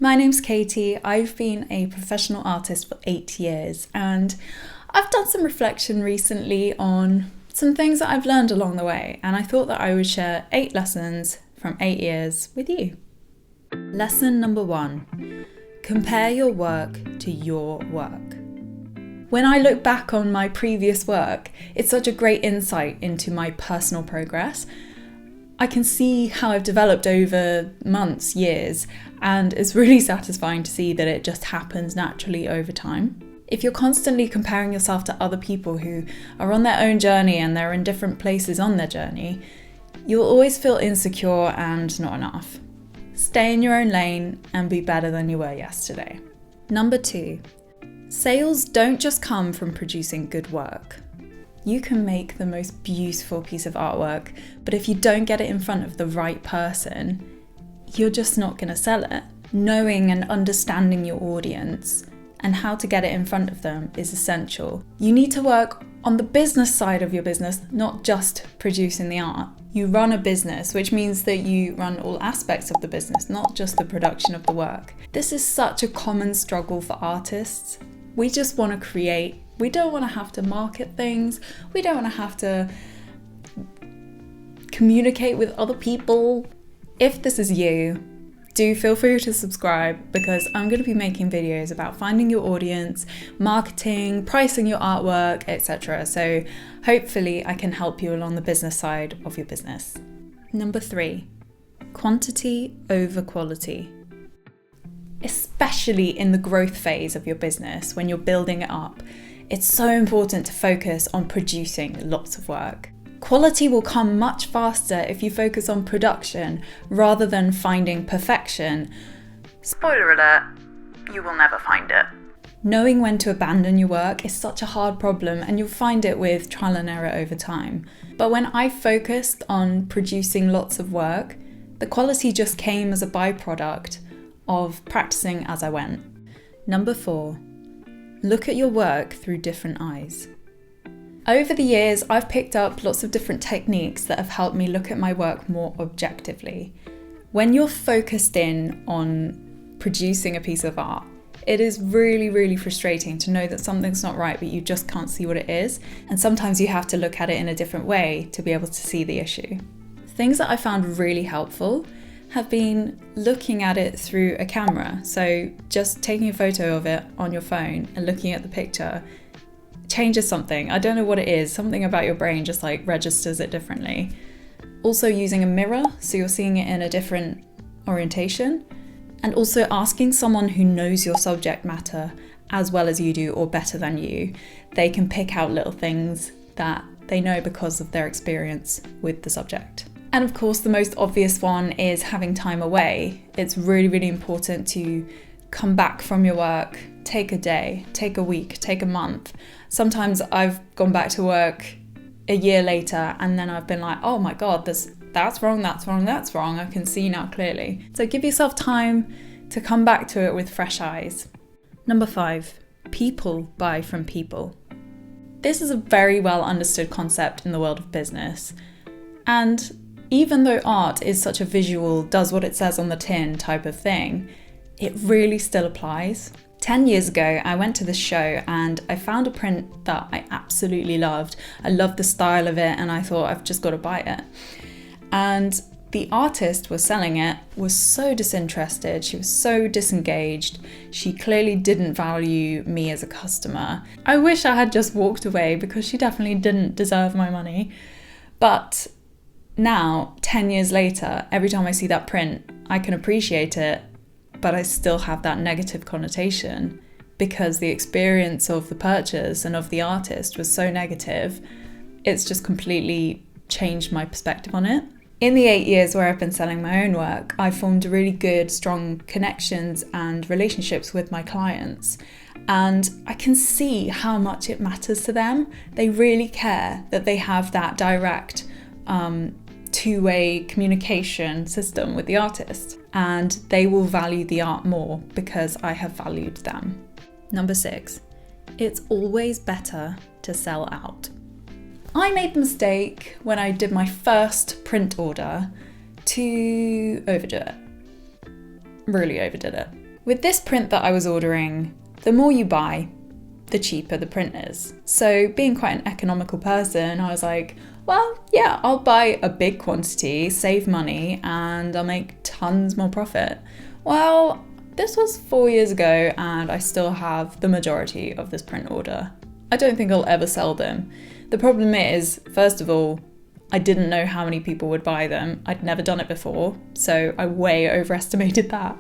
My name's Katie. I've been a professional artist for 8 years, and I've done some reflection recently on some things that I've learned along the way, and I thought that I would share 8 lessons from 8 years with you. Lesson number 1. Compare your work to your work. When I look back on my previous work, it's such a great insight into my personal progress. I can see how I've developed over months, years, and it's really satisfying to see that it just happens naturally over time. If you're constantly comparing yourself to other people who are on their own journey and they're in different places on their journey, you'll always feel insecure and not enough. Stay in your own lane and be better than you were yesterday. Number 2, sales don't just come from producing good work. You can make the most beautiful piece of artwork, but if you don't get it in front of the right person, you're just not going to sell it. Knowing and understanding your audience and how to get it in front of them is essential. You need to work on the business side of your business, not just producing the art. You run a business, which means that you run all aspects of the business, not just the production of the work. This is such a common struggle for artists. We just want to create. We don't want to have to market things. We don't want to have to communicate with other people. If this is you, do feel free to subscribe, because I'm going to be making videos about finding your audience, marketing, pricing your artwork, etc. So hopefully I can help you along the business side of your business. Number 3, quantity over quality. Especially in the growth phase of your business, when you're building it up, it's so important to focus on producing lots of work. Quality will come much faster if you focus on production rather than finding perfection. Spoiler alert, you will never find it. Knowing when to abandon your work is such a hard problem, and you'll find it with trial and error over time. But when I focused on producing lots of work, the quality just came as a byproduct of practicing as I went. Number 4, look at your work through different eyes. Over the years, I've picked up lots of different techniques that have helped me look at my work more objectively. When you're focused in on producing a piece of art, it is really, really frustrating to know that something's not right, but you just can't see what it is. And sometimes you have to look at it in a different way to be able to see the issue. Things that I found really helpful have been looking at it through a camera. So just taking a photo of it on your phone and looking at the picture changes something. I don't know what it is. Something about your brain just like registers it differently. Also using a mirror, so you're seeing it in a different orientation. And also asking someone who knows your subject matter as well as you do, or better than you. They can pick out little things that they know because of their experience with the subject. And of course, the most obvious one is having time away. It's really, really important to come back from your work, take a day, take a week, take a month. Sometimes I've gone back to work a year later and then I've been like, oh my God, that's wrong, that's wrong, that's wrong. I can see now clearly. So give yourself time to come back to it with fresh eyes. Number 5, people buy from people. This is a very well understood concept in the world of business. And even though art is such a visual, does what it says on the tin type of thing, it really still applies. 10 years ago, I went to this show and I found a print that I absolutely loved. I loved the style of it and I thought, I've just got to buy it. And the artist was selling it was so disinterested. She was so disengaged. She clearly didn't value me as a customer. I wish I had just walked away, because she definitely didn't deserve my money. But now, 10 years later, every time I see that print, I can appreciate it, but I still have that negative connotation because the experience of the purchase and of the artist was so negative. It's just completely changed my perspective on it. In the 8 years where I've been selling my own work, I've formed really good, strong connections and relationships with my clients. And I can see how much it matters to them. They really care that they have that direct two-way communication system with the artist, and they will value the art more because I have valued them. Number 6, it's always better to sell out. I made the mistake when I did my first print order to overdo it. Really overdid it. With this print that I was ordering, the more you buy, the cheaper the print is. So being quite an economical person, I was like, well, yeah, I'll buy a big quantity, save money, and I'll make tons more profit. Well, this was 4 years ago and I still have the majority of this print order. I don't think I'll ever sell them. The problem is, first of all, I didn't know how many people would buy them. I'd never done it before, so I way overestimated that.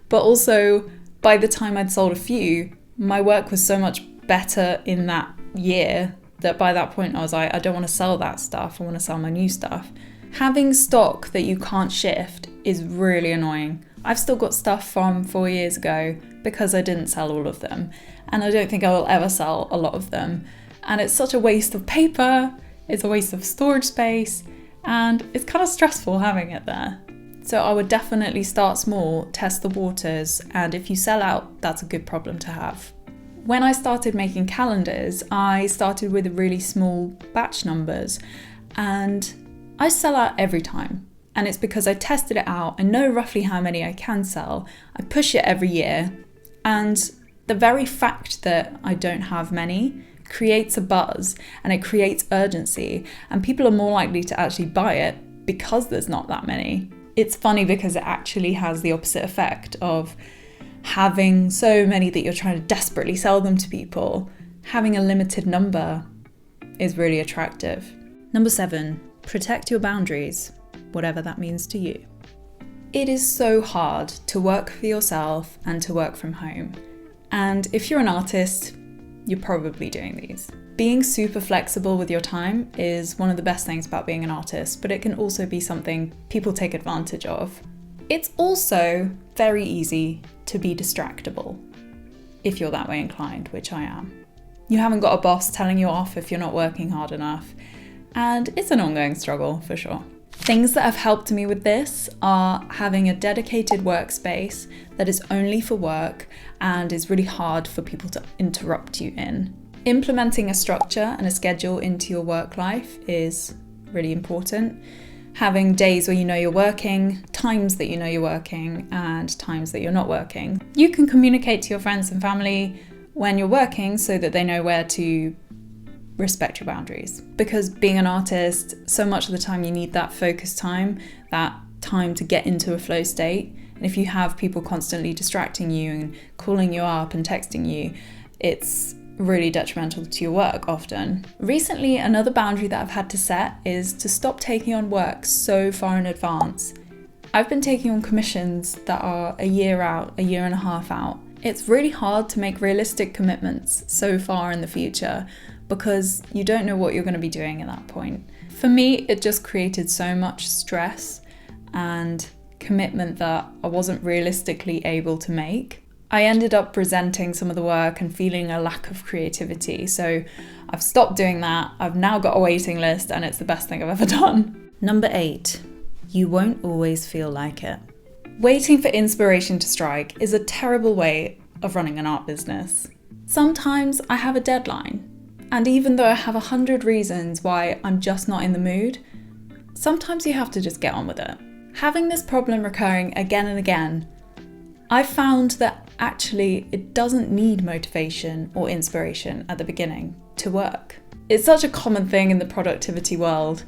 But also, by the time I'd sold a few, my work was so much better in that year that by that point I was like, I don't want to sell that stuff, I want to sell my new stuff. Having stock that you can't shift is really annoying. I've still got stuff from 4 years ago because I didn't sell all of them, and I don't think I will ever sell a lot of them. And it's such a waste of paper, it's a waste of storage space, and it's kind of stressful having it there. So I would definitely start small, test the waters, and if you sell out, that's a good problem to have. When I started making calendars, I started with really small batch numbers, and I sell out every time. And it's because I tested it out, I know roughly how many I can sell, I push it every year, and the very fact that I don't have many creates a buzz and it creates urgency, and people are more likely to actually buy it because there's not that many. It's funny because it actually has the opposite effect of having so many that you're trying to desperately sell them to people. Having a limited number is really attractive. Number 7, protect your boundaries, whatever that means to you. It is so hard to work for yourself and to work from home. And if you're an artist, you're probably doing these. Being super flexible with your time is one of the best things about being an artist, but it can also be something people take advantage of. It's also very easy to be distractible, if you're that way inclined, which I am. You haven't got a boss telling you off if you're not working hard enough, and it's an ongoing struggle for sure. Things that have helped me with this are having a dedicated workspace that is only for work and is really hard for people to interrupt you in. Implementing a structure and a schedule into your work life is really important. Having days where you know you're working, times that you know you're working, and times that you're not working. You can communicate to your friends and family when you're working so that they know where to respect your boundaries. Because being an artist, so much of the time you need that focus time, that time to get into a flow state. And if you have people constantly distracting you and calling you up and texting you, it's really detrimental to your work often. Recently, another boundary that I've had to set is to stop taking on work so far in advance. I've been taking on commissions that are a year out, a year and a half out. It's really hard to make realistic commitments so far in the future because you don't know what you're going to be doing at that point. For me, it just created so much stress and commitment that I wasn't realistically able to make. I ended up resenting some of the work and feeling a lack of creativity. So I've stopped doing that. I've now got a waiting list and it's the best thing I've ever done. Number 8, you won't always feel like it. Waiting for inspiration to strike is a terrible way of running an art business. Sometimes I have a deadline, and even though I have 100 reasons why I'm just not in the mood, sometimes you have to just get on with it. Having this problem recurring again and again, I've found that actually it doesn't need motivation or inspiration at the beginning to work. It's such a common thing in the productivity world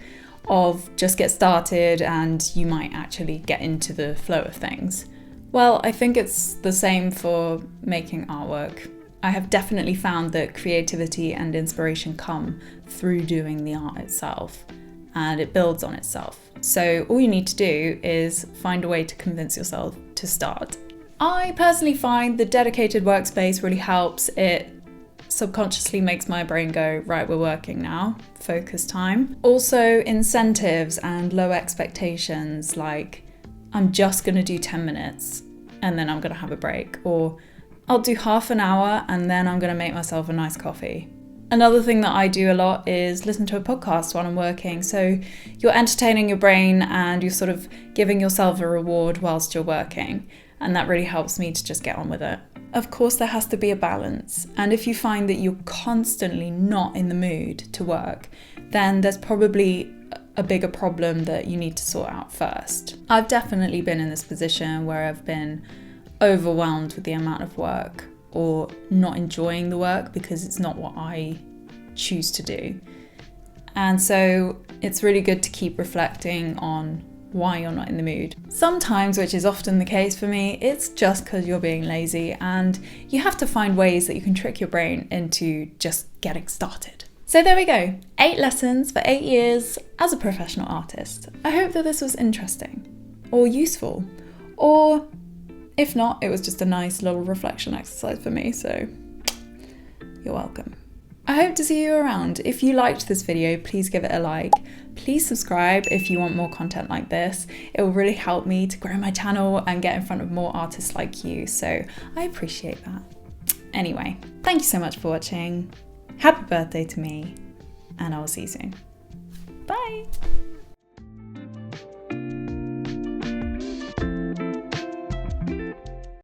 of just get started and you might actually get into the flow of things. Well, I think it's the same for making artwork. I have definitely found that creativity and inspiration come through doing the art itself, and it builds on itself. So all you need to do is find a way to convince yourself to start. I personally find the dedicated workspace really helps. It subconsciously makes my brain go, right, we're working now, focus time. Also incentives and low expectations, like I'm just going to do 10 minutes and then I'm going to have a break, or I'll do half an hour and then I'm going to make myself a nice coffee. Another thing that I do a lot is listen to a podcast while I'm working. So you're entertaining your brain and you're sort of giving yourself a reward whilst you're working. And that really helps me to just get on with it. Of course, there has to be a balance. And if you find that you're constantly not in the mood to work, then there's probably a bigger problem that you need to sort out first. I've definitely been in this position where I've been overwhelmed with the amount of work or not enjoying the work because it's not what I choose to do. And so it's really good to keep reflecting on why you're not in the mood. Sometimes, which is often the case for me, it's just because you're being lazy, and you have to find ways that you can trick your brain into just getting started. So there we go, 8 lessons for 8 years as a professional artist. I hope that this was interesting or useful, or if not, it was just a nice little reflection exercise for me, so you're welcome. I hope to see you around. If you liked this video, please give it a like. Please subscribe if you want more content like this. It will really help me to grow my channel and get in front of more artists like you, so I appreciate that. Anyway, thank you so much for watching. Happy birthday to me, and I will see you soon. Bye!